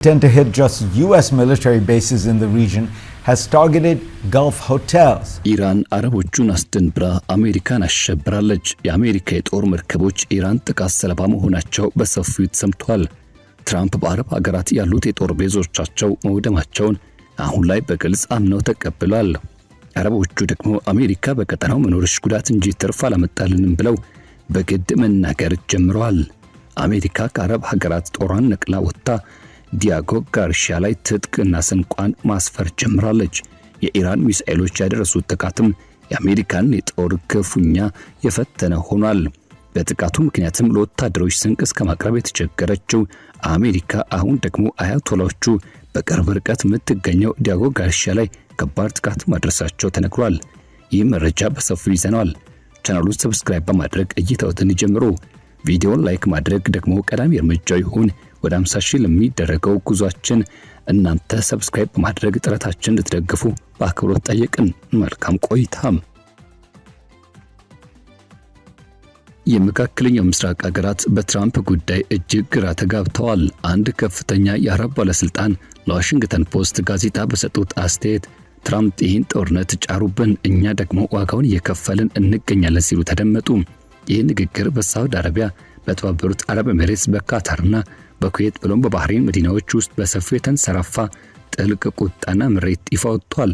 Tend to hit just U.S. military bases in the region has targeted Gulf hotels. ኢራን አረቦቹን አስደንብራ አሜሪካን አሸብራለች። የአሜሪካ የጦር መርከቦች ኢራን ጥቃት ሰለባ መሆናቸው በሰፊው ተሰምቷል። ትራምፕ በአረብ ሀገራት ያሉት የጦር ቤዞቻቸው መውደማቸውን አሁን ላይ በግልጽ አምነው ተቀብለዋል። አረቦቹ ደግሞ አሜሪካ በቀጠናው መኖርሽ ጉዳት እንጂ ትርፍ አላመጣልንም ብለው በግድ መናገር ጀምረዋል። አሜሪካ ከአረብ ሀገራት ጦሯን ነቅላ ወጥታ ዲያጎ ጋርሺያ ላይ ትጥቅና ስንቋን ማስፈር ጀምራለች። የኢራን ሚሳኤሎች ያደረሱት ጥቃትም የአሜሪካን የጦር ክፉኛ የፈተነ ሆኗል። በጥቃቱ ምክንያትም ለወታደሮች ስንቅ እስከ ማቅረብ የተቸገረችው አሜሪካ አሁን ደግሞ አያቶላዎቹ በቅርብ ርቀት የምትገኘው ዲያጎ ጋርሺያ ላይ ከባድ ጥቃት ማድረሳቸው ተነግሯል። ይህ መረጃ በሰፊው ይዘናል። ቻናሉን ሰብስክራይብ በማድረግ እይታዎትን ጀምሩ። ቪዲዮን ላይክ ማድረግ ደግሞ ቀዳሚ እርምጃው ይሁን። ወደ 50 ሺህ ለሚደረገው ጉዟችን እናንተ ሰብስክራይብ በማድረግ ጥረታችንን እንድትደግፉ በአክብሮት ጠየቅን። መልካም ቆይታም። የመካከለኛው ምስራቅ ሀገራት በትራምፕ ጉዳይ እጅግ ግራ ተጋብተዋል። አንድ ከፍተኛ የአረብ ባለስልጣን ለዋሽንግተን ፖስት ጋዜጣ በሰጡት አስተያየት ትራምፕ ይህን ጦርነት ጫሩብን፣ እኛ ደግሞ ዋጋውን እየከፈልን እንገኛለን ሲሉ ተደመጡ። ይህ ንግግር በሳውዲ አረቢያ፣ በተባበሩት አረብ ኤሚሬትስ፣ በካታርና በኩዌት ብሎም በባህሬን መዲናዎች ውስጥ በሰፊው የተንሰራፋ ጥልቅ ቁጣና ምሬት ይፋ ወጥቷል።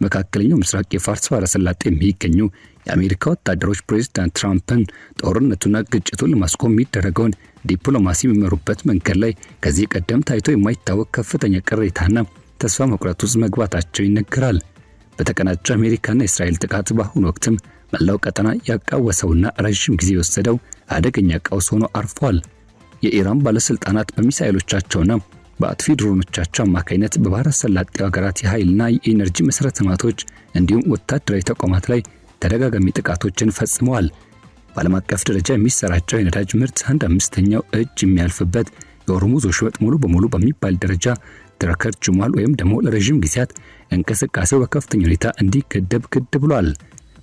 መካከለኛው ምስራቅ የፋርስ ባህረ ሰላጤ የሚገኙ የአሜሪካ ወታደሮች ፕሬዝዳንት ትራምፕን ጦርነቱና ግጭቱን ለማስቆም የሚደረገውን ዲፕሎማሲ የሚመሩበት መንገድ ላይ ከዚህ ቀደም ታይቶ የማይታወቅ ከፍተኛ ቅሬታና ተስፋ መቁረጥ ውስጥ መግባታቸው ይነገራል። በተቀናጀ አሜሪካና እስራኤል ጥቃት በአሁኑ ወቅትም መላው ቀጠና ያቃወሰውና ረጅም ጊዜ የወሰደው አደገኛ ቀውስ ሆኖ አርፏል። የኢራን ባለስልጣናት በሚሳኤሎቻቸውና በአጥፊ ድሮኖቻቸው አማካይነት በባህረ ሰላጤው ሀገራት የኃይልና የኢነርጂ መሰረተ ልማቶች እንዲሁም ወታደራዊ ተቋማት ላይ ተደጋጋሚ ጥቃቶችን ፈጽመዋል። በዓለም አቀፍ ደረጃ የሚሰራጨው የነዳጅ ምርት 1/5ኛው እጅ የሚያልፍበት የሆርሙዝ ወሽመጥ ሙሉ በሙሉ በሚባል ደረጃ ተከርችሟል ወይም ደግሞ ለረጅም ጊዜያት እንቅስቃሴው በከፍተኛ ሁኔታ እንዲገደብ ግድ ብሏል።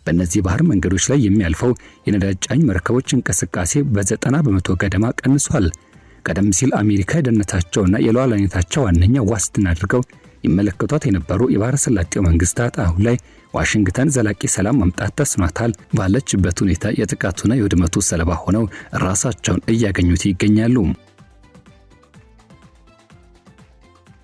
በእነዚህ ባህር መንገዶች ላይ የሚያልፈው የነዳጅ ጫኝ መርከቦች እንቅስቃሴ በ90 በመቶ ገደማ ቀንሷል። ቀደም ሲል አሜሪካ የደህንነታቸውና የሉዓላዊነታቸው ዋነኛ ዋስትና አድርገው ይመለከቷት የነበሩ የባህረ ሰላጤው መንግስታት አሁን ላይ ዋሽንግተን ዘላቂ ሰላም ማምጣት ተስኗታል ባለችበት ሁኔታ የጥቃቱና የውድመቱ ሰለባ ሆነው ራሳቸውን እያገኙት ይገኛሉ።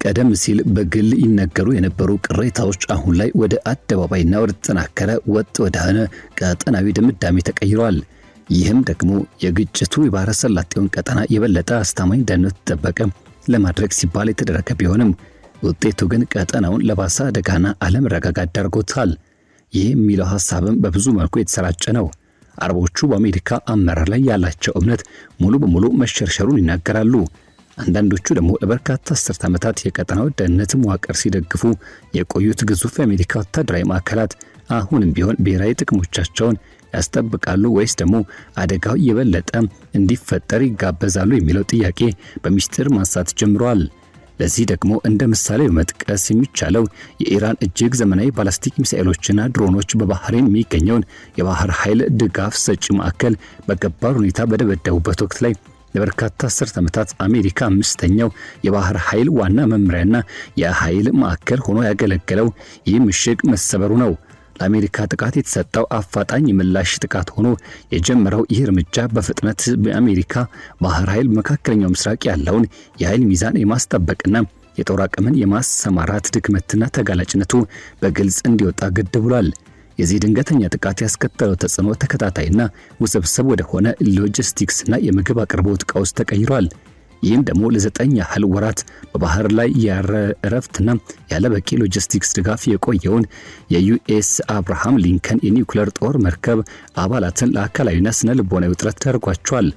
ቀደም ሲል በግል ይነገሩ የነበሩ ቅሬታዎች አሁን ላይ ወደ አደባባይና ወደ ተጠናከረ ወጥ ወደሆነ ቀጠናዊ ድምዳሜ ተቀይረዋል። ይህም ደግሞ የግጭቱ የባህረ ሰላጤውን ቀጠና የበለጠ አስተማማኝ ደህንነት ተጠበቀ ለማድረግ ሲባል የተደረገ ቢሆንም ውጤቱ ግን ቀጠናውን ለባሰ አደጋና አለመረጋጋት ዳርጎታል። ይህ የሚለው ሐሳብም በብዙ መልኩ የተሰራጨ ነው። አረቦቹ በአሜሪካ አመራር ላይ ያላቸው እምነት ሙሉ በሙሉ መሸርሸሩን ይናገራሉ። አንዳንዶቹ ደግሞ ለበርካታ አስርት ዓመታት የቀጠናው ደህንነት መዋቅር ሲደግፉ የቆዩት ግዙፍ የአሜሪካ ወታደራዊ ማዕከላት አሁንም ቢሆን ብሔራዊ ጥቅሞቻቸውን ያስጠብቃሉ ወይስ ደግሞ አደጋው የበለጠ እንዲፈጠር ይጋበዛሉ የሚለው ጥያቄ በሚስጥር ማንሳት ጀምረዋል። ለዚህ ደግሞ እንደ ምሳሌ መጥቀስ የሚቻለው የኢራን እጅግ ዘመናዊ ባላስቲክ ሚሳኤሎችና ድሮኖች በባህሬን የሚገኘውን የባህር ኃይል ድጋፍ ሰጪ ማዕከል በገባር ሁኔታ በደበደቡበት ወቅት ላይ ለበርካታ አስርት ዓመታት አሜሪካ 5ኛው የባህር ኃይል ዋና መምሪያና የኃይል ማዕከል ሆኖ ያገለገለው ይህ ምሽግ መሰበሩ ነው። ለአሜሪካ ጥቃት የተሰጠው አፋጣኝ ምላሽ ጥቃት ሆኖ የጀመረው ይህ እርምጃ በፍጥነት በአሜሪካ ባህር ኃይል መካከለኛው ምስራቅ ያለውን የኃይል ሚዛን የማስጠበቅና የጦር አቅምን የማሰማራት ድክመትና ተጋላጭነቱ በግልጽ እንዲወጣ ግድ ብሏል። የዚህ ድንገተኛ ጥቃት ያስከተለው ተጽዕኖ ተከታታይና ውስብስብ ወደ ሆነ ሎጂስቲክስና የምግብ አቅርቦት ቀውስ ተቀይሯል። ይህም ደግሞ ለ9 ያህል ወራት በባህር ላይ ያረረፍትና ያለ በቂ ሎጂስቲክስ ድጋፍ የቆየውን የዩኤስ አብርሃም ሊንከን የኒውክሌር ጦር መርከብ አባላትን ለአካላዊና ስነ ልቦናዊ ውጥረት ተዳርጓቸዋል።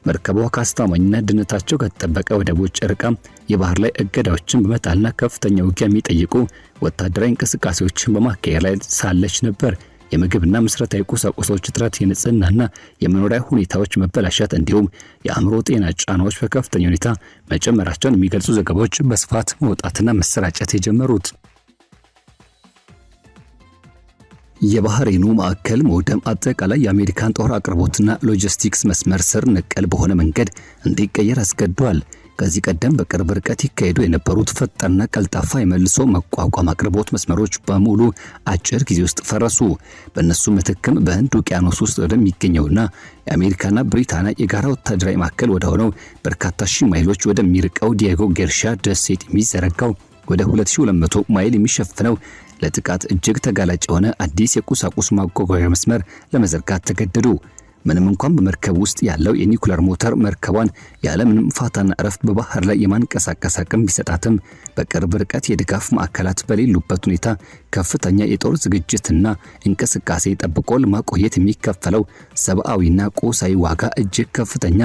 መርከቧ ከአስተማማኝና ደህንነታቸው ከተጠበቀ ወደቦች ርቃ የባህር ላይ እገዳዎችን በመጣልና ከፍተኛ ውጊያ የሚጠይቁ ወታደራዊ እንቅስቃሴዎችን በማካሄድ ላይ ሳለች ነበር የምግብና መሰረታዊ ቁሳቁሶች እጥረት፣ የንጽህናና የመኖሪያ ሁኔታዎች መበላሸት እንዲሁም የአእምሮ ጤና ጫናዎች በከፍተኛ ሁኔታ መጨመራቸውን የሚገልጹ ዘገባዎች በስፋት መውጣትና መሰራጨት የጀመሩት። የባህሬኑ ማዕከል መውደም አጠቃላይ የአሜሪካን ጦር አቅርቦትና ሎጂስቲክስ መስመር ስር ነቀል በሆነ መንገድ እንዲቀየር አስገድዷል። ከዚህ ቀደም በቅርብ ርቀት ይካሄዱ የነበሩት ፈጣንና ቀልጣፋ የመልሶ መቋቋም አቅርቦት መስመሮች በሙሉ አጭር ጊዜ ውስጥ ፈረሱ። በእነሱ ምትክም በህንድ ውቅያኖስ ውስጥ ወደሚገኘውና የአሜሪካና ብሪታንያ የጋራ ወታደራዊ ማዕከል ወደሆነው በርካታ ሺህ ማይሎች ወደሚርቀው ዲያጎ ጋርሻ ደሴት የሚዘረጋው ወደ 2200 ማይል የሚሸፍነው ለጥቃት እጅግ ተጋላጭ የሆነ አዲስ የቁሳቁስ ማጓጓዣ መስመር ለመዘርጋት ተገደዱ። ምንም እንኳን በመርከብ ውስጥ ያለው የኒኩለር ሞተር መርከቧን ያለምንም ፋታና እረፍት በባህር ላይ የማንቀሳቀስ አቅም ቢሰጣትም በቅርብ ርቀት የድጋፍ ማዕከላት በሌሉበት ሁኔታ ከፍተኛ የጦር ዝግጅትና እንቅስቃሴ ጠብቆ ለማቆየት የሚከፈለው ሰብአዊና ቁሳዊ ዋጋ እጅግ ከፍተኛ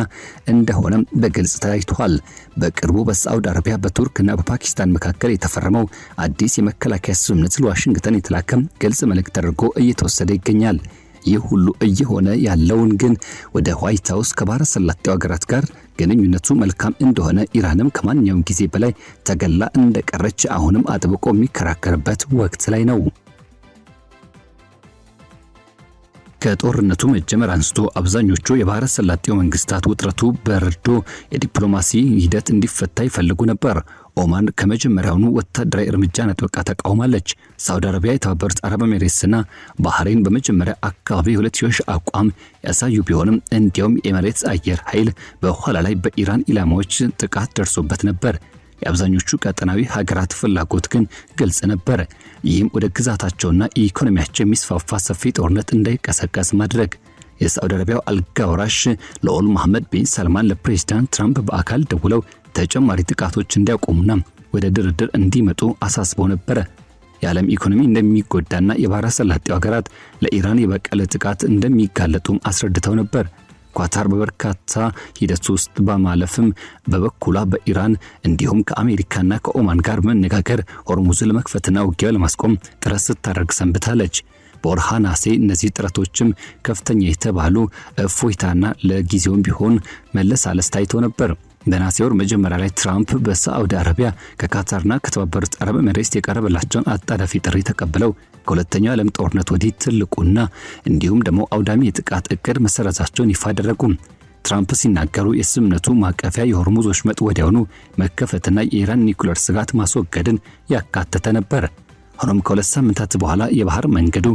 እንደሆነም በግልጽ ታይቷል። በቅርቡ በሳዑዲ አረቢያ በቱርክና በፓኪስታን መካከል የተፈረመው አዲስ የመከላከያ ስምምነት ለዋሽንግተን የተላከም ግልጽ መልእክት ተደርጎ እየተወሰደ ይገኛል። ይህ ሁሉ እየሆነ ያለውን ግን ወደ ዋይት ሃውስ ከባህረ ሰላጤው ሀገራት ጋር ግንኙነቱ መልካም እንደሆነ ኢራንም ከማንኛውም ጊዜ በላይ ተገላ እንደቀረች አሁንም አጥብቆ የሚከራከርበት ወቅት ላይ ነው። ከጦርነቱ መጀመር አንስቶ አብዛኞቹ የባህረ ሰላጤው መንግስታት ውጥረቱ በረዶ የዲፕሎማሲ ሂደት እንዲፈታ ይፈልጉ ነበር። ኦማን ከመጀመሪያውኑ ወታደራዊ እርምጃን አጥብቃ ተቃውማለች። ሳውዲ አረቢያ፣ የተባበሩት አረብ ኤሚሬትስና ባህሬን በመጀመሪያ አካባቢ የሁለትዮሽ አቋም ያሳዩ ቢሆንም እንዲያውም የኤሚሬትስ አየር ኃይል በኋላ ላይ በኢራን ኢላማዎች ጥቃት ደርሶበት ነበር። የአብዛኞቹ ቀጠናዊ ሀገራት ፍላጎት ግን ግልጽ ነበር። ይህም ወደ ግዛታቸውና ኢኮኖሚያቸው የሚስፋፋ ሰፊ ጦርነት እንዳይቀሰቀስ ማድረግ። የሳዑዲ አረቢያው አልጋ ወራሽ ልዑል መሐመድ ቢን ሰልማን ለፕሬዝዳንት ትራምፕ በአካል ደውለው ተጨማሪ ጥቃቶች እንዲያቆሙና ወደ ድርድር እንዲመጡ አሳስበው ነበር። የዓለም ኢኮኖሚ እንደሚጎዳና የባህረ ሰላጤው ሀገራት ለኢራን የበቀል ጥቃት እንደሚጋለጡም አስረድተው ነበር። ኳታር በበርካታ ሂደት ውስጥ በማለፍም በበኩሏ በኢራን እንዲሁም ከአሜሪካና ከኦማን ጋር መነጋገር ሆርሙዝን ለመክፈትና ውጊያ ለማስቆም ጥረት ስታደርግ ሰንብታለች። በወርሃ ነሐሴ እነዚህ ጥረቶችም ከፍተኛ የተባሉ እፎይታና ለጊዜውም ቢሆን መለሳለስ ታይቶ ነበር። በነሐሴ ወር መጀመሪያ ላይ ትራምፕ በሳዑዲ አረቢያ ከካታርና ከተባበሩት አረብ ኤሚሬትስ የቀረበላቸውን አጣዳፊ ጥሪ ተቀብለው ከሁለተኛው ዓለም ጦርነት ወዲህ ትልቁና እንዲሁም ደግሞ አውዳሚ የጥቃት እቅድ መሰረዛቸውን ይፋ አደረጉ። ትራምፕ ሲናገሩ የስምምነቱ ማቀፊያ የሆርሙዝ ወሽመጥ ወዲያውኑ መከፈትና የኢራን ኒኩለር ስጋት ማስወገድን ያካተተ ነበር። ሆኖም ከሁለት ሳምንታት በኋላ የባህር መንገዱ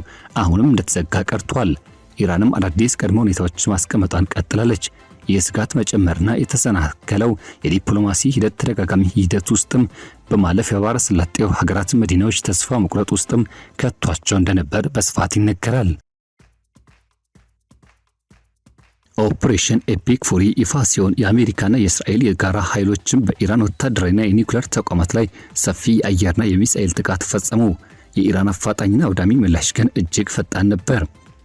አሁንም እንደተዘጋ ቀርቷል። ኢራንም አዳዲስ ቅድመ ሁኔታዎች ማስቀመጧን ቀጥላለች። የስጋት መጨመርና የተሰናከለው የዲፕሎማሲ ሂደት ተደጋጋሚ ሂደት ውስጥም በማለፍ የባህረ ሰላጤው ሀገራት መዲናዎች ተስፋ መቁረጥ ውስጥም ከቷቸው እንደነበር በስፋት ይነገራል። ኦፕሬሽን ኤፒክ ፉሪ ይፋ ሲሆን የአሜሪካና የእስራኤል የጋራ ኃይሎችም በኢራን ወታደራዊና የኒውክሌር ተቋማት ላይ ሰፊ የአየርና የሚሳኤል ጥቃት ፈጸሙ። የኢራን አፋጣኝና አውዳሚ ምላሽ ግን እጅግ ፈጣን ነበር።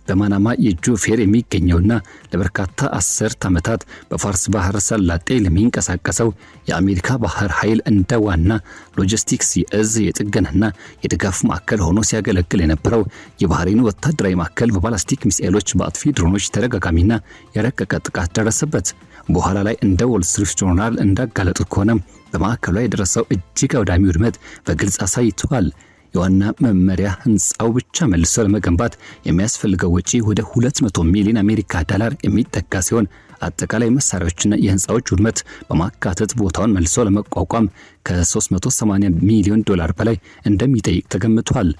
በማናማ የጆፌር የሚገኘውና ለበርካታ አስርት ዓመታት በፋርስ ባህረ ሰላጤ ለሚንቀሳቀሰው የአሜሪካ ባህር ኃይል እንደ ዋና ሎጂስቲክስ የእዝ የጥገናና የድጋፍ ማዕከል ሆኖ ሲያገለግል የነበረው የባህሬን ወታደራዊ ማዕከል በባላስቲክ ሚሳኤሎች፣ በአጥፊ ድሮኖች ተደጋጋሚና የረቀቀ ጥቃት ደረሰበት። በኋላ ላይ እንደ ዎል ስትሪት ጆርናል እንዳጋለጡት ከሆነ በማዕከሉ ላይ የደረሰው እጅግ አውዳሚ ውድመት በግልጽ አሳይቷል። የዋና መመሪያ ህንጻው ብቻ መልሶ ለመገንባት የሚያስፈልገው ወጪ ወደ 200 ሚሊዮን አሜሪካ ዶላር የሚጠጋ ሲሆን አጠቃላይ መሳሪያዎችና የህንጻዎች ውድመት በማካተት ቦታውን መልሶ ለመቋቋም ከ380 ሚሊዮን ዶላር በላይ እንደሚጠይቅ ተገምቷል።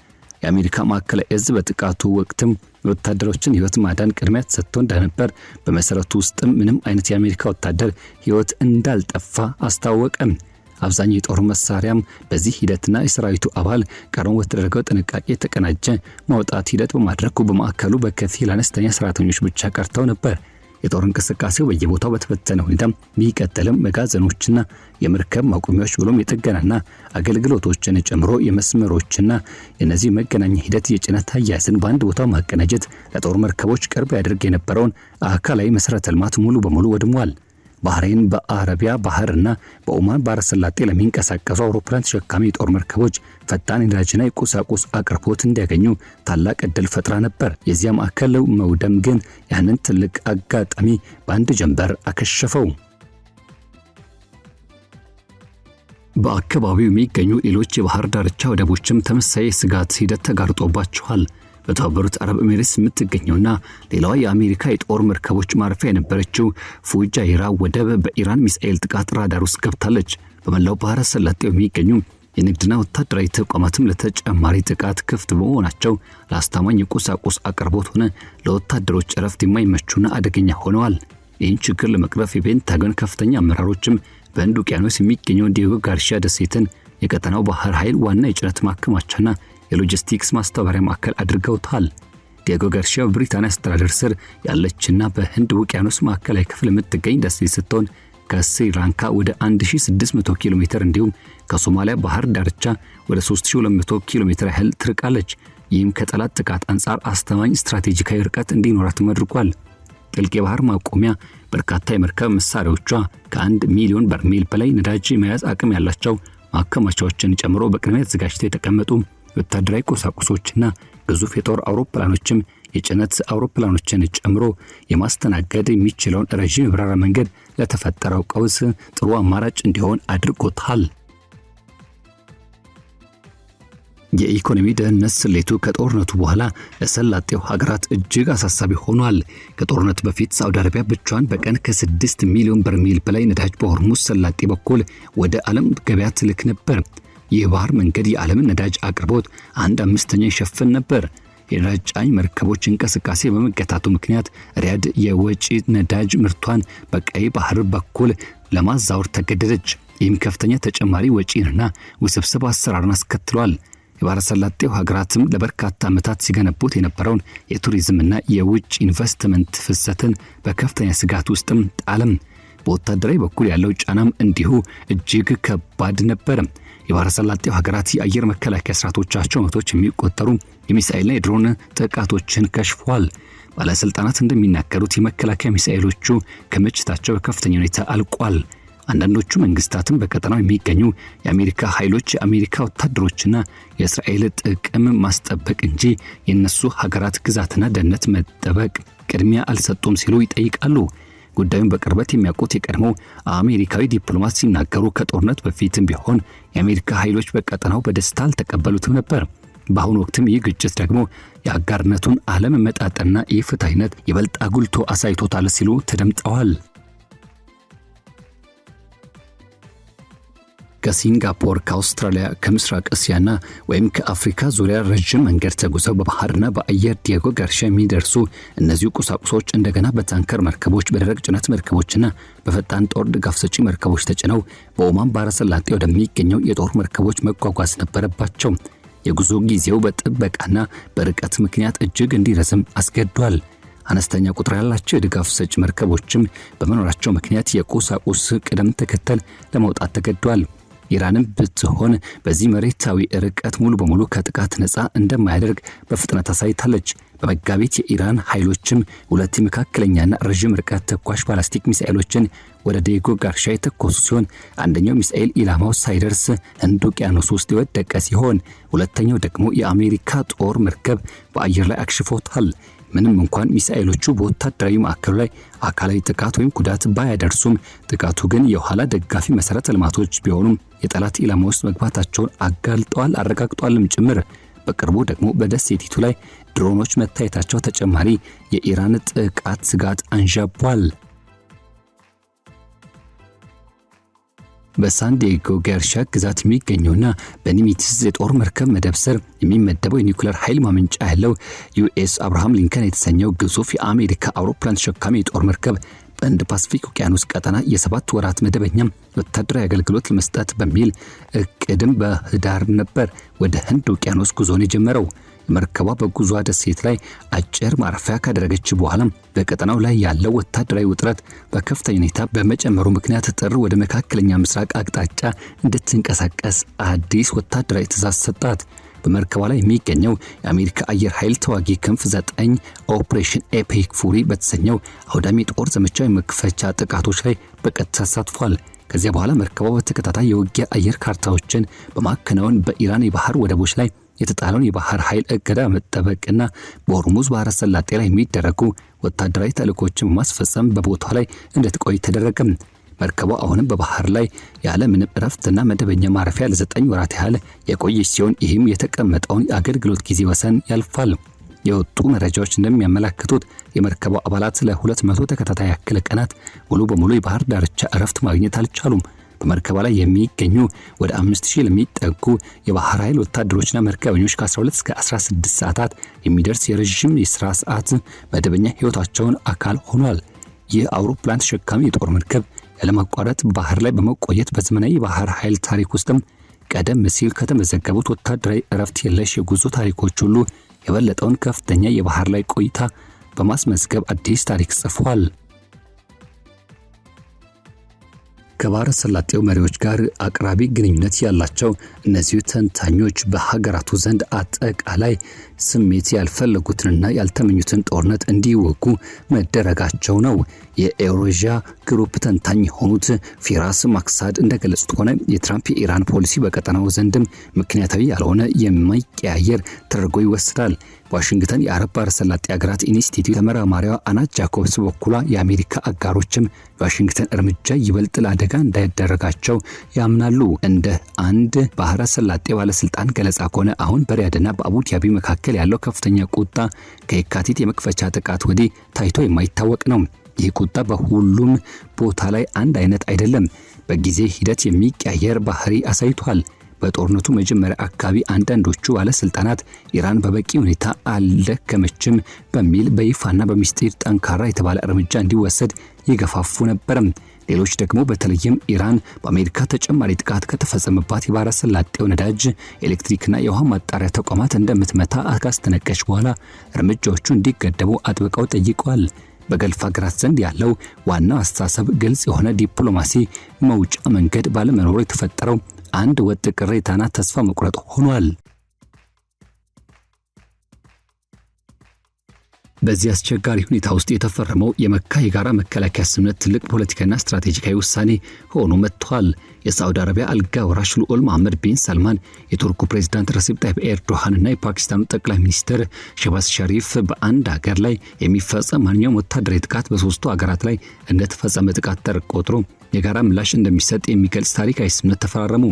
የአሜሪካ ማዕከላዊ እዝ በጥቃቱ ወቅትም ወታደሮችን ህይወት ማዳን ቅድሚያ ተሰጥቶ እንደነበር፣ በመሰረቱ ውስጥም ምንም አይነት የአሜሪካ ወታደር ህይወት እንዳልጠፋ አስታወቀ። አብዛኛው የጦር መሳሪያም በዚህ ሂደትና የሰራዊቱ አባል ቀድሞ በተደረገው ጥንቃቄ የተቀናጀ ማውጣት ሂደት በማድረጉ በማዕከሉ በከፊል አነስተኛ ሰራተኞች ብቻ ቀርተው ነበር። የጦር እንቅስቃሴው በየቦታው በተበተነ ሁኔታ ቢቀጥልም መጋዘኖችና የመርከብ ማቆሚያዎች ብሎም የጥገናና አገልግሎቶችን ጨምሮ የመስመሮችና የነዚህ መገናኛ ሂደት የጭነት አያያዝን በአንድ ቦታ ማቀናጀት ለጦር መርከቦች ቅርብ ያደርግ የነበረውን አካላዊ መሰረተ ልማት ሙሉ በሙሉ ወድሟል። ባህሬን በአረቢያ ባህርና በኦማን ባህረ ሰላጤ ለሚንቀሳቀሱ አውሮፕላን ተሸካሚ የጦር መርከቦች ፈጣን ነዳጅና የቁሳቁስ አቅርቦት እንዲያገኙ ታላቅ እድል ፈጥራ ነበር። የዚያ ማዕከል መውደም ግን ያንን ትልቅ አጋጣሚ በአንድ ጀንበር አከሸፈው። በአካባቢው የሚገኙ ሌሎች የባህር ዳርቻ ወደቦችም ተመሳሳይ ስጋት ሂደት ተጋርጦባቸዋል። በተባበሩት አረብ ኤሚሬትስ የምትገኘውና ሌላዋ የአሜሪካ የጦር መርከቦች ማረፊያ የነበረችው ፉጃይራ ወደብ በኢራን ሚሳኤል ጥቃት ራዳር ውስጥ ገብታለች። በመላው ባህረ ሰላጤው የሚገኙ የንግድና ወታደራዊ ተቋማትም ለተጨማሪ ጥቃት ክፍት በመሆናቸው ለአስተማማኝ የቁሳቁስ አቅርቦት ሆነ ለወታደሮች እረፍት የማይመቹና አደገኛ ሆነዋል። ይህን ችግር ለመቅረፍ የፔንታገን ከፍተኛ አመራሮችም በህንድ ውቅያኖስ የሚገኘውን ዲዬጎ ጋርሺያ ደሴትን የቀጠናው ባህር ኃይል ዋና የጭነት ማከማቻና የሎጂስቲክስ ማስተባበሪያ ማዕከል አድርገውታል። ዲዬጎ ጋርሺያ በብሪታንያ አስተዳደር ስር ያለችና በህንድ ውቅያኖስ ማዕከላዊ ክፍል የምትገኝ ደሴት ስትሆን ከስሪላንካ ወደ 1600 ኪሎ ሜትር እንዲሁም ከሶማሊያ ባህር ዳርቻ ወደ 3200 ኪሎ ሜትር ያህል ትርቃለች። ይህም ከጠላት ጥቃት አንጻር አስተማማኝ ስትራቴጂካዊ ርቀት እንዲኖራት አድርጓል። ጥልቅ የባህር ማቆሚያ፣ በርካታ የመርከብ መሳሪያዎቿ፣ ከ1 ሚሊዮን በርሜል በላይ ነዳጅ መያዝ አቅም ያላቸው ማከማቻዎችን ጨምሮ በቅድሚያ ተዘጋጅተው የተቀመጡ ወታደራዊ ቁሳቁሶችና ግዙፍ የጦር አውሮፕላኖችም የጭነት አውሮፕላኖችን ጨምሮ የማስተናገድ የሚችለውን ረጅም የበረራ መንገድ ለተፈጠረው ቀውስ ጥሩ አማራጭ እንዲሆን አድርጎታል። የኢኮኖሚ ደህንነት ስሌቱ ከጦርነቱ በኋላ ለሰላጤው ሀገራት እጅግ አሳሳቢ ሆኗል። ከጦርነቱ በፊት ሳዑዲ አረቢያ ብቻዋን በቀን ከ6 ሚሊዮን በርሜል በላይ ነዳጅ በሆርሙዝ ሰላጤ በኩል ወደ ዓለም ገበያ ትልክ ነበር። ይህ ባህር መንገድ የዓለምን ነዳጅ አቅርቦት 1/5 ይሸፍን ነበር። የነዳጅ ጫኝ መርከቦች እንቅስቃሴ በመገታቱ ምክንያት ሪያድ የወጪ ነዳጅ ምርቷን በቀይ ባህር በኩል ለማዛወር ተገደደች። ይህም ከፍተኛ ተጨማሪ ወጪንና ውስብስብ አሰራርን አስከትሏል። የባህረ ሰላጤው ሀገራትም ለበርካታ ዓመታት ሲገነቡት የነበረውን የቱሪዝምና የውጭ ኢንቨስትመንት ፍሰትን በከፍተኛ ስጋት ውስጥም ጣለም። በወታደራዊ በኩል ያለው ጫናም እንዲሁ እጅግ ከባድ ነበር። የባህረ ሰላጤው ሀገራት የአየር መከላከያ ስርዓቶቻቸው መቶች የሚቆጠሩ የሚሳኤልና የድሮን ጥቃቶችን ከሽፏል። ባለስልጣናት እንደሚናገሩት የመከላከያ ሚሳኤሎቹ ክምችታቸው በከፍተኛ ሁኔታ አልቋል። አንዳንዶቹ መንግስታትም በቀጠናው የሚገኙ የአሜሪካ ኃይሎች የአሜሪካ ወታደሮችና የእስራኤል ጥቅም ማስጠበቅ እንጂ የነሱ ሀገራት ግዛትና ደህንነት መጠበቅ ቅድሚያ አልሰጡም ሲሉ ይጠይቃሉ። ጉዳዩን በቅርበት የሚያውቁት የቀድሞው አሜሪካዊ ዲፕሎማት ሲናገሩ ከጦርነት በፊትም ቢሆን የአሜሪካ ኃይሎች በቀጠናው በደስታ አልተቀበሉትም ነበር። በአሁኑ ወቅትም ይህ ግጭት ደግሞ የአጋርነቱን አለመመጣጠንና የፍትሃዊነት ይበልጥ አጉልቶ አሳይቶታል ሲሉ ተደምጠዋል። ከሲንጋፖር፣ ከአውስትራሊያ፣ ከምስራቅ እስያና ወይም ከአፍሪካ ዙሪያ ረጅም መንገድ ተጉዘው በባህርና በአየር ዲዬጎ ጋርሺያ የሚደርሱ እነዚህ ቁሳቁሶች እንደገና በታንከር መርከቦች፣ በደረቅ ጭነት መርከቦችና በፈጣን ጦር ድጋፍ ሰጪ መርከቦች ተጭነው በኦማን ባህረ ሰላጤ ወደሚገኘው የጦር መርከቦች መጓጓዝ ነበረባቸው። የጉዞ ጊዜው በጥበቃና በርቀት ምክንያት እጅግ እንዲረዝም አስገድዷል። አነስተኛ ቁጥር ያላቸው የድጋፍ ሰጪ መርከቦችም በመኖራቸው ምክንያት የቁሳቁስ ቅደም ተከተል ለመውጣት ተገዷል። ኢራንም ብትሆን በዚህ መሬታዊ ርቀት ሙሉ በሙሉ ከጥቃት ነፃ እንደማያደርግ በፍጥነት አሳይታለች። በመጋቢት የኢራን ኃይሎችም 2 መካከለኛና ረጅም ርቀት ተኳሽ ባላስቲክ ሚሳኤሎችን ወደ ዲዬጎ ጋርሺያ የተኮሱ ሲሆን አንደኛው ሚሳኤል ኢላማው ሳይደርስ ህንድ ውቅያኖስ ውስጥ የወደቀ ሲሆን ሁለተኛው ደግሞ የአሜሪካ ጦር መርከብ በአየር ላይ አክሽፎታል። ምንም እንኳን ሚሳኤሎቹ በወታደራዊ ማዕከሉ ላይ አካላዊ ጥቃት ወይም ጉዳት ባያደርሱም ጥቃቱ ግን የኋላ ደጋፊ መሰረተ ልማቶች ቢሆኑም የጠላት ኢላማ ውስጥ መግባታቸውን አረጋግጧልም ጭምር። በቅርቡ ደግሞ በደሴቲቱ ላይ ድሮኖች መታየታቸው ተጨማሪ የኢራን ጥቃት ስጋት አንዣቧል። በሳን ዲዬጎ ጋርሺያ ግዛት የሚገኘውና በኒሚትዝ የጦር መርከብ መደብ ስር የሚመደበው የኒውክሌር ኃይል ማመንጫ ያለው ዩኤስ አብርሃም ሊንከን የተሰኘው ግዙፍ የአሜሪካ አውሮፕላን ተሸካሚ የጦር መርከብ በህንድ ፓሲፊክ ውቅያኖስ ቀጠና የ7 ወራት መደበኛ ወታደራዊ አገልግሎት ለመስጠት በሚል እቅድም በህዳር ነበር ወደ ህንድ ውቅያኖስ ጉዞን የጀመረው። መርከቧ በጉዟ ደሴት ላይ አጭር ማረፊያ ካደረገች በኋላ በቀጠናው ላይ ያለው ወታደራዊ ውጥረት በከፍተኛ ሁኔታ በመጨመሩ ምክንያት ጥር ወደ መካከለኛ ምስራቅ አቅጣጫ እንድትንቀሳቀስ አዲስ ወታደራዊ ትዕዛዝ ሰጣት። በመርከቧ ላይ የሚገኘው የአሜሪካ አየር ኃይል ተዋጊ ክንፍ 9 ኦፕሬሽን ኤፒክ ፉሪ በተሰኘው አውዳሚ ጦር ዘመቻ የመክፈቻ ጥቃቶች ላይ በቀጥታ ተሳትፏል። ከዚያ በኋላ መርከቧ በተከታታይ የውጊያ አየር ካርታዎችን በማከናወን በኢራን የባህር ወደቦች ላይ የተጣለውን የባህር ኃይል እገዳ መጠበቅና በሆርሙዝ ባህረ ሰላጤ ላይ የሚደረጉ ወታደራዊ ተልእኮችን በማስፈጸም በቦታው ላይ እንድትቆይ ተደረገ። መርከቧ አሁንም በባህር ላይ ያለ ምንም እረፍትና መደበኛ ማረፊያ ለ9 ወራት ያህል የቆየች ሲሆን ይህም የተቀመጠውን የአገልግሎት ጊዜ ወሰን ያልፋል። የወጡ መረጃዎች እንደሚያመለክቱት የመርከቧ አባላት ለ200 ተከታታይ ያክል ቀናት ሙሉ በሙሉ የባህር ዳርቻ እረፍት ማግኘት አልቻሉም። በመርከቧ ላይ የሚገኙ ወደ 5000 ለሚጠጉ የባህር ኃይል ወታደሮችና መርከበኞች ከ12 እስከ 16 ሰዓታት የሚደርስ የረጅም የሥራ ሰዓት መደበኛ ሕይወታቸውን አካል ሆኗል። ይህ አውሮፕላን ተሸካሚ የጦር መርከብ ያለማቋረጥ ባህር ላይ በመቆየት በዘመናዊ የባህር ኃይል ታሪክ ውስጥም ቀደም ሲል ከተመዘገቡት ወታደራዊ እረፍት የለሽ የጉዞ ታሪኮች ሁሉ የበለጠውን ከፍተኛ የባህር ላይ ቆይታ በማስመዝገብ አዲስ ታሪክ ጽፏል። ከባህረ ሰላጤው መሪዎች ጋር አቅራቢ ግንኙነት ያላቸው እነዚህ ተንታኞች በሀገራቱ ዘንድ አጠቃላይ ስሜት ያልፈለጉትንና ያልተመኙትን ጦርነት እንዲወጉ መደረጋቸው ነው። የኤውሬዥያ ግሩፕ ተንታኝ የሆኑት ፊራስ ማክሳድ እንደገለጹት ሆነ የትራምፕ የኢራን ፖሊሲ በቀጠናው ዘንድም ምክንያታዊ ያልሆነ የማይቀያየር ተደርጎ ይወሰዳል። ዋሽንግተን የአረብ ባህረ ሰላጤ ሀገራት ኢንስቲትዩት ተመራማሪዋ አና ጃኮብስ በኩሏ የአሜሪካ አጋሮችም ዋሽንግተን እርምጃ ይበልጥ ለአደጋ እንዳይደረጋቸው ያምናሉ። እንደ አንድ ባህረ ሰላጤ ባለስልጣን ገለጻ ከሆነ አሁን በሪያድና በአቡዳቢ መካከል ያለው ከፍተኛ ቁጣ ከየካቲት የመክፈቻ ጥቃት ወዲህ ታይቶ የማይታወቅ ነው። ይህ ቁጣ በሁሉም ቦታ ላይ አንድ አይነት አይደለም፣ በጊዜ ሂደት የሚቀያየር ባህሪ አሳይቷል። በጦርነቱ መጀመሪያ አካባቢ አንዳንዶቹ ባለስልጣናት ኢራን በበቂ ሁኔታ አልደከመችም በሚል በይፋና በሚስጢር ጠንካራ የተባለ እርምጃ እንዲወሰድ ይገፋፉ ነበር። ሌሎች ደግሞ በተለይም ኢራን በአሜሪካ ተጨማሪ ጥቃት ከተፈጸመባት የባህረ ሰላጤው ነዳጅ፣ ኤሌክትሪክና የውሃ ማጣሪያ ተቋማት እንደምትመታ ካስጠነቀቀች በኋላ እርምጃዎቹ እንዲገደቡ አጥብቀው ጠይቀዋል። በገልፍ ሀገራት ዘንድ ያለው ዋናው አስተሳሰብ ግልጽ የሆነ ዲፕሎማሲ መውጫ መንገድ ባለመኖሩ የተፈጠረው አንድ ወጥ ቅሬታና ተስፋ መቁረጥ ሆኗል። በዚህ አስቸጋሪ ሁኔታ ውስጥ የተፈረመው የመካ የጋራ መከላከያ ስምምነት ትልቅ ፖለቲካና ስትራቴጂካዊ ውሳኔ ሆኖ መጥቷል። የሳዑዲ አረቢያ አልጋ ወራሽ ልዑል መሐመድ ቢን ሰልማን፣ የቱርኩ ፕሬዝዳንት ረሲፕ ታይፕ ኤርዶሃን እና የፓኪስታኑ ጠቅላይ ሚኒስትር ሸህባዝ ሸሪፍ በአንድ ሀገር ላይ የሚፈጸም ማንኛውም ወታደራዊ ጥቃት በሶስቱ ሀገራት ላይ እንደተፈጸመ ጥቃት ተቆጥሮ የጋራ ምላሽ እንደሚሰጥ የሚገልጽ ታሪካዊ ስምምነት ተፈራረሙ።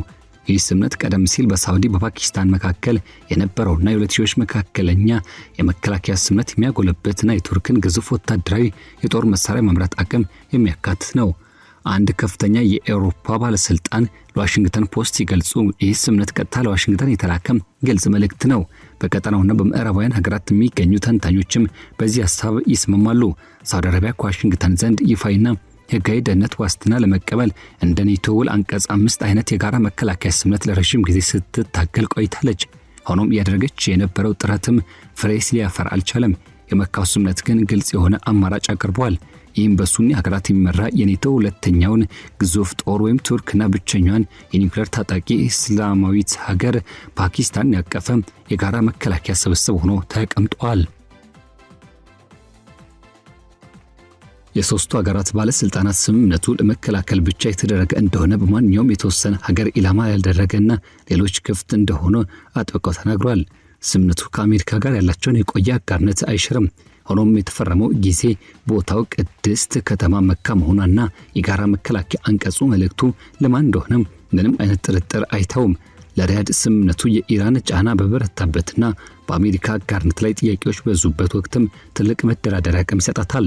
ይህ ስምምነት ቀደም ሲል በሳዑዲ በፓኪስታን መካከል የነበረውና የሁለትዮሽ መካከለኛ የመከላከያ ስምምነት የሚያጎለብትና የቱርክን ግዙፍ ወታደራዊ የጦር መሳሪያ ማምረት አቅም የሚያካትት ነው። አንድ ከፍተኛ የአውሮፓ ባለስልጣን ለዋሽንግተን ፖስት ሲገልጹ ይህ ስምምነት ቀጥታ ለዋሽንግተን የተላከም ግልጽ መልእክት ነው። በቀጠናውና በምዕራባውያን ሀገራት የሚገኙ ተንታኞችም በዚህ ሀሳብ ይስማማሉ። ሳዑዲ አረቢያ ከዋሽንግተን ዘንድ ይፋይና ህጋዊ ደህንነት ዋስትና ለመቀበል እንደ ኔቶ ውል አንቀጽ 5 አይነት የጋራ መከላከያ ስምምነት ለረጅም ጊዜ ስትታገል ቆይታለች። ሆኖም እያደረገች የነበረው ጥረትም ፍሬ ሊያፈራ አልቻለም። የመካው ስምምነት ግን ግልጽ የሆነ አማራጭ አቅርቧል። ይህም በሱኒ ሀገራት የሚመራ የኔቶ ሁለተኛውን ግዙፍ ጦር ወይም ቱርክና ብቸኛዋን የኒውክሌር ታጣቂ እስላማዊት ሀገር ፓኪስታን ያቀፈ የጋራ መከላከያ ስብስብ ሆኖ ተቀምጧል። የሶስቱ ሀገራት ባለስልጣናት ስምምነቱ ለመከላከል ብቻ የተደረገ እንደሆነ በማንኛውም የተወሰነ ሀገር ኢላማ ያልደረገና ሌሎች ክፍት እንደሆነ አጥብቀው ተናግሯል። ስምምነቱ ከአሜሪካ ጋር ያላቸውን የቆየ አጋርነት አይሽርም። ሆኖም የተፈረመው ጊዜ፣ ቦታው ቅድስት ከተማ መካ መሆኗና የጋራ መከላከያ አንቀጹ መልእክቱ ለማን እንደሆነ ምንም አይነት ጥርጥር አይተውም። ለሪያድ ስምምነቱ የኢራን ጫና በበረታበትና በአሜሪካ አጋርነት ላይ ጥያቄዎች በዙበት ወቅትም ትልቅ መደራደሪያ አቅም ይሰጣታል።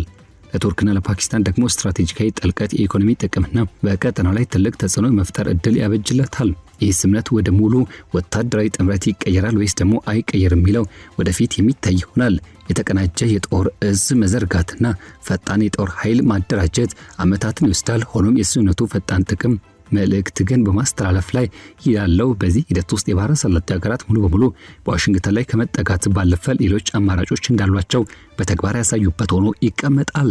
ለቱርክና ለፓኪስታን ደግሞ ስትራቴጂካዊ ጥልቀት፣ የኢኮኖሚ ጥቅምና በቀጠናው ላይ ትልቅ ተጽዕኖ መፍጠር እድል ያበጅለታል። ይህ ስምምነት ወደ ሙሉ ወታደራዊ ጥምረት ይቀየራል ወይስ ደግሞ አይቀየርም የሚለው ወደፊት የሚታይ ይሆናል። የተቀናጀ የጦር እዝ መዘርጋትና ፈጣን የጦር ኃይል ማደራጀት ዓመታትን ይወስዳል። ሆኖም የስምምነቱ ፈጣን ጥቅም መልእክት ግን በማስተላለፍ ላይ ያለው በዚህ ሂደት ውስጥ የባህረ ሰላጤው ሀገራት ሙሉ በሙሉ በዋሽንግተን ላይ ከመጠጋት ባለፈ ሌሎች አማራጮች እንዳሏቸው በተግባር ያሳዩበት ሆኖ ይቀመጣል።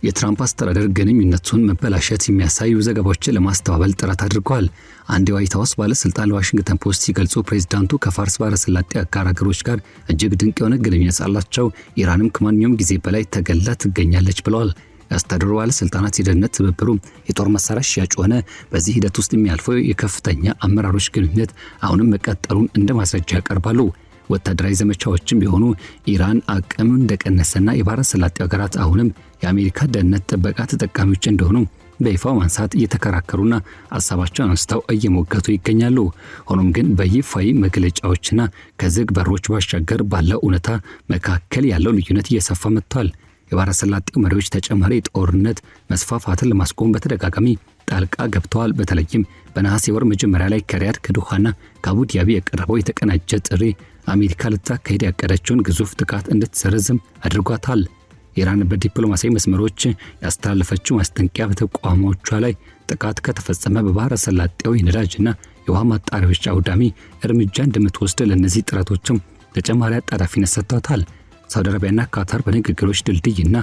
የትራምፕ አስተዳደር ግንኙነቱን መበላሸት የሚያሳዩ ዘገባዎችን ለማስተባበል ጥረት አድርጓል። አንድ የዋይት ሀውስ ባለስልጣን ለዋሽንግተን ፖስት ሲገልጹ ፕሬዝዳንቱ ከፋርስ ባህረ ሰላጤ አጋር ሀገሮች ጋር እጅግ ድንቅ የሆነ ግንኙነት አላቸው፣ ኢራንም ከማንኛውም ጊዜ በላይ ተገላ ትገኛለች ብለዋል። የአስተዳደሩ ባለስልጣናት የደህንነት ትብብሩ የጦር መሳሪያ ሽያጭ ሆነ በዚህ ሂደት ውስጥ የሚያልፈው የከፍተኛ አመራሮች ግንኙነት አሁንም መቀጠሉን እንደ ማስረጃ ያቀርባሉ። ወታደራዊ ዘመቻዎችም ቢሆኑ ኢራን አቅም እንደቀነሰና የባህረ ሰላጤው ሀገራት አሁንም የአሜሪካ ደህንነት ጥበቃ ተጠቃሚዎች እንደሆኑ በይፋ ማንሳት እየተከራከሩና ሀሳባቸውን አንስተው እየሞገቱ ይገኛሉ። ሆኖም ግን በይፋዊ መግለጫዎችና ከዝግ በሮች ባሻገር ባለው እውነታ መካከል ያለው ልዩነት እየሰፋ መጥቷል። የባህረ ሰላጤው መሪዎች ተጨማሪ ጦርነት መስፋፋትን ለማስቆም በተደጋጋሚ ጣልቃ ገብተዋል። በተለይም በነሐሴ ወር መጀመሪያ ላይ ከሪያድ ከዶሃና ከአቡዳቢ የቀረበው የተቀናጀ ጥሪ አሜሪካ ልታካሄድ ያቀደችውን ግዙፍ ጥቃት እንድትሰርዝም አድርጓታል። ኢራን በዲፕሎማሲያዊ መስመሮች ያስተላለፈችው ማስጠንቀቂያ በተቋሞቿ ላይ ጥቃት ከተፈጸመ በባህረ ሰላጤው የነዳጅና የውሃ ማጣሪያዎች አውዳሚ እርምጃ እንደምትወስድ ለእነዚህ ጥረቶችም ተጨማሪ አጣዳፊነት ሰጥቷታል። ሳውዲ አረቢያና ካታር በንግግሮች ድልድይና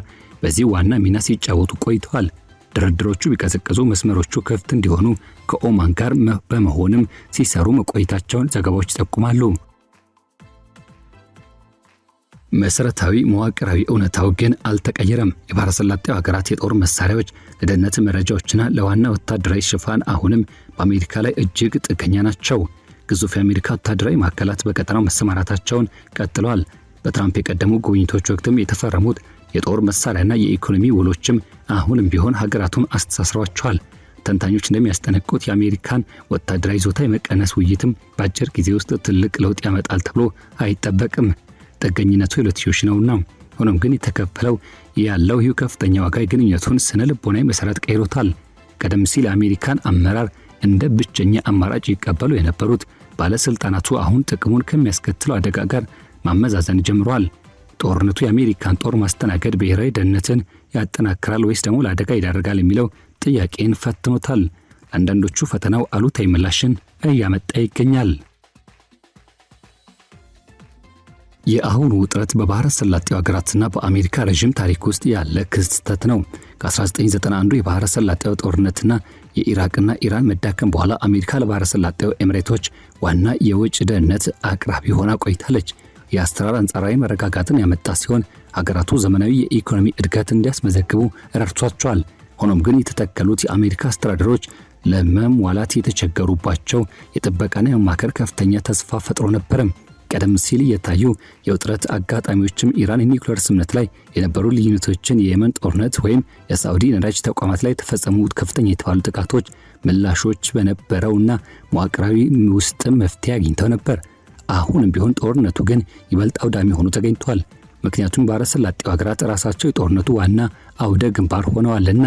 በዚህ ዋና ሚና ሲጫወቱ ቆይተዋል። ድርድሮቹ ቢቀዘቅዙ መስመሮቹ ክፍት እንዲሆኑ ከኦማን ጋር በመሆንም ሲሰሩ መቆየታቸውን ዘገባዎች ይጠቁማሉ። መሰረታዊ መዋቅራዊ እውነታው ግን አልተቀየረም። የባህረ ሰላጤው ሀገራት የጦር መሳሪያዎች፣ ለደህንነት መረጃዎችና ለዋና ወታደራዊ ሽፋን አሁንም በአሜሪካ ላይ እጅግ ጥገኛ ናቸው። ግዙፍ የአሜሪካ ወታደራዊ ማዕከላት በቀጠናው መሰማራታቸውን ቀጥለዋል። በትራምፕ የቀደሙ ጉብኝቶች ወቅትም የተፈረሙት የጦር መሳሪያና የኢኮኖሚ ውሎችም አሁንም ቢሆን ሀገራቱን አስተሳስረዋቸዋል። ተንታኞች እንደሚያስጠነቅቁት የአሜሪካን ወታደራዊ ይዞታ የመቀነስ ውይይትም በአጭር ጊዜ ውስጥ ትልቅ ለውጥ ያመጣል ተብሎ አይጠበቅም። ጥገኝነቱ የሁለትዮሽ ነውና። ሆኖም ግን የተከፈለው ያለው ይህ ከፍተኛ ዋጋ የግንኙነቱን ስነ ልቦናዊ መሰረት ቀይሮታል። ቀደም ሲል የአሜሪካን አመራር እንደ ብቸኛ አማራጭ ይቀበሉ የነበሩት ባለስልጣናቱ አሁን ጥቅሙን ከሚያስከትለው አደጋ ጋር ማመዛዘን ጀምረዋል። ጦርነቱ የአሜሪካን ጦር ማስተናገድ ብሔራዊ ደህንነትን ያጠናክራል ወይስ ደግሞ ለአደጋ ይዳርጋል የሚለው ጥያቄን ፈትኖታል። አንዳንዶቹ ፈተናው አሉታዊ ምላሽን እያመጣ ይገኛል። የአሁኑ ውጥረት በባህረ ሰላጤው ሀገራትና በአሜሪካ ረጅም ታሪክ ውስጥ ያለ ክስተት ነው። ከ1991 የባህረ ሰላጤው ጦርነትና የኢራቅና ኢራን መዳከም በኋላ አሜሪካ ለባህረ ሰላጤው ኤሚሬቶች ዋና የውጭ ደህንነት አቅራቢ ሆና ቆይታለች። የአስተራር አንጻራዊ መረጋጋትን ያመጣ ሲሆን ሀገራቱ ዘመናዊ የኢኮኖሚ እድገት እንዲያስመዘግቡ ረድቷቸዋል። ሆኖም ግን የተተከሉት የአሜሪካ አስተዳደሮች ለመሟላት የተቸገሩባቸው የጥበቃና የማማከር ከፍተኛ ተስፋ ፈጥሮ ነበርም። ቀደም ሲል የታዩ የውጥረት አጋጣሚዎችም ኢራን የኒውክሌር ስምምነት ላይ የነበሩ ልዩነቶችን፣ የየመን ጦርነት ወይም የሳዑዲ ነዳጅ ተቋማት ላይ ተፈጸሙት ከፍተኛ የተባሉ ጥቃቶች ምላሾች በነበረውና መዋቅራዊ ውስጥም መፍትሄ አግኝተው ነበር። አሁንም ቢሆን ጦርነቱ ግን ይበልጥ አውዳሚ ሆኖ ተገኝቷል። ምክንያቱም ባህረ ሰላጤው ሀገራት ራሳቸው የጦርነቱ ዋና አውደ ግንባር ሆነዋልና።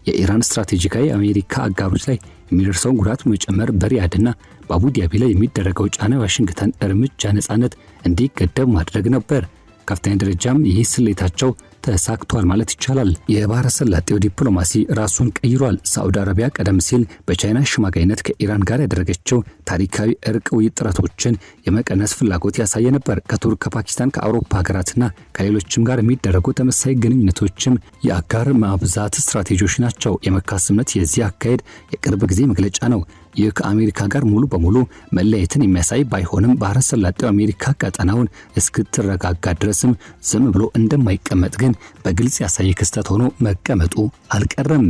የኢራን ስትራቴጂካዊ የአሜሪካ አጋሮች ላይ የሚደርሰውን ጉዳት መጨመር፣ በሪያድና በአቡዳቢ ላይ የሚደረገው ጫና ዋሽንግተን እርምጃ ነፃነት እንዲገደብ ማድረግ ነበር። ከፍተኛ ደረጃም ይህ ስሌታቸው ተሳክቷል ማለት ይቻላል። የባህረ ሰላጤው ዲፕሎማሲ ራሱን ቀይሯል። ሳዑዲ አረቢያ ቀደም ሲል በቻይና አሸማጋይነት ከኢራን ጋር ያደረገችው ታሪካዊ እርቅ ጥረቶችን የመቀነስ ፍላጎት ያሳየ ነበር። ከቱርክ፣ ከፓኪስታን፣ ከአውሮፓ ሀገራትና ከሌሎችም ጋር የሚደረጉ ተመሳሳይ ግንኙነቶችም የአጋር ማብዛት ስትራቴጂዎች ናቸው። የመካ ስምምነት የዚህ አካሄድ የቅርብ ጊዜ መግለጫ ነው። ይህ ከአሜሪካ ጋር ሙሉ በሙሉ መለየትን የሚያሳይ ባይሆንም ባህረ ሰላጤው አሜሪካ ቀጠናውን እስክትረጋጋ ድረስም ዝም ብሎ እንደማይቀመጥ ግን በግልጽ ያሳየ ክስተት ሆኖ መቀመጡ አልቀረም።